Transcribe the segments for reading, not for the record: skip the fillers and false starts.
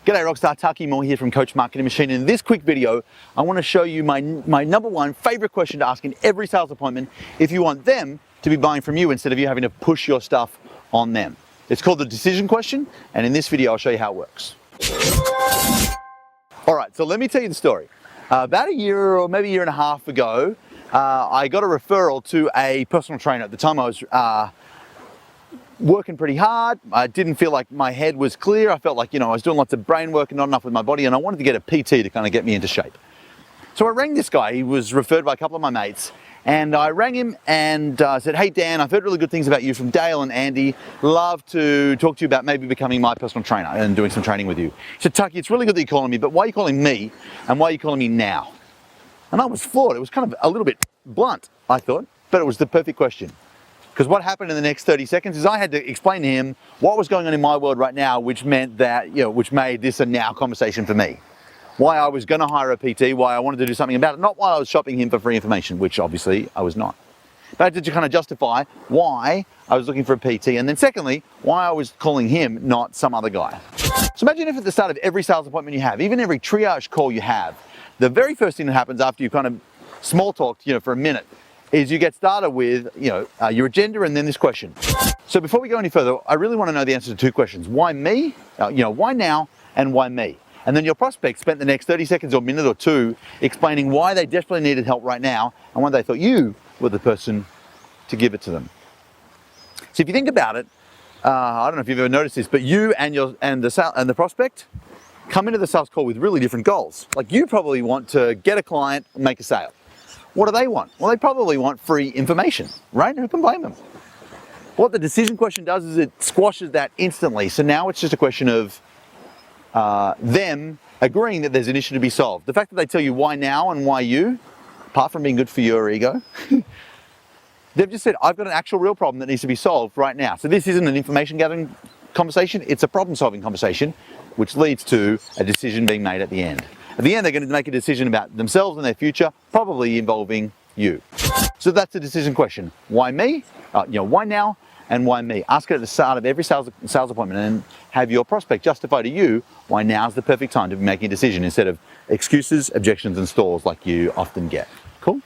G'day Rockstar, Taki here from Coach Marketing Machine. In this quick video, I want to show you my number one favorite question to ask in every sales appointment if you want them to be buying from you instead of you having to push your stuff on them. It's called the decision question, and in this video, I'll show you how it works. All right, so let me tell you the story. About a year or maybe a year and a half ago, I got a referral to a personal trainer. At the time I was working pretty hard. I didn't feel like my head was clear. I felt like, I was doing lots of brain work and not enough with my body, and I wanted to get a PT to kind of get me into shape. So I rang this guy. He was referred by a couple of my mates, and I rang him and said, "Hey Dan, I've heard really good things about you from Dale and Andy. Love to talk to you about maybe becoming my personal trainer and doing some training with you." He said, "Taki, it's really good that you're calling me, but why are you calling me and why are you calling me now?" And I was floored. It was kind of a little bit blunt, I thought, but it was the perfect question. Because what happened in the next 30 seconds is I had to explain to him what was going on in my world right now, which meant that, which made this a now conversation for me. Why I was going to hire a PT, why I wanted to do something about it, not why I was shopping him for free information, which obviously I was not. But I had to kind of justify why I was looking for a PT, and then secondly, why I was calling him, not some other guy. So imagine if at the start of every sales appointment you have, even every triage call you have, the very first thing that happens after you kind of small talked, for a minute, is you get started with, your agenda and then this question. So before we go any further, I really want to know the answer to two questions. Why me? Why now? And why me? And then your prospect spent the next 30 seconds or minute or two explaining why they desperately needed help right now and why they thought you were the person to give it to them. So if you think about it, I don't know if you've ever noticed this, but you and the prospect come into the sales call with really different goals. Like you probably want to get a client and make a sale. What do they want? Well, they probably want free information, right? Who can blame them? What the decision question does is it squashes that instantly. So now it's just a question of them agreeing that there's an issue to be solved. The fact that they tell you why now and why you, apart from being good for your ego, they've just said, I've got an actual real problem that needs to be solved right now. So this isn't an information gathering conversation, it's a problem solving conversation, which leads to a decision being made at the end. At the end, they're going to make a decision about themselves and their future, probably involving you. So that's the decision question. Why me? Why now? And why me? Ask it at the start of every sales appointment and have your prospect justify to you why now is the perfect time to be making a decision instead of excuses, objections, and stalls like you often get. Cool?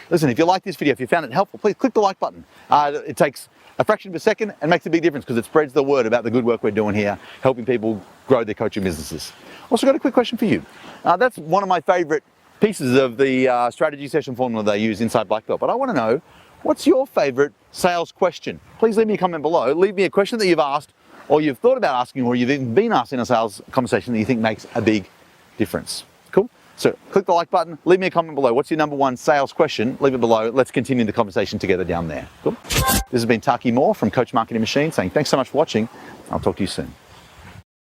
Listen, if you like this video, if you found it helpful, please click the like button. It takes a fraction of a second and makes a big difference because it spreads the word about the good work we're doing here, helping people grow their coaching businesses. Also got a quick question for you. That's one of my favorite pieces of the strategy session formula they use inside Black Belt, but I want to know, what's your favorite sales question? Please leave me a comment below. Leave me a question that you've asked or you've thought about asking or you've even been asked in a sales conversation that you think makes a big difference. Cool? So click the like button, leave me a comment below. What's your number one sales question? Leave it below. Let's continue the conversation together down there. Cool? This has been Taki Moore from Coach Marketing Machine saying thanks so much for watching. I'll talk to you soon.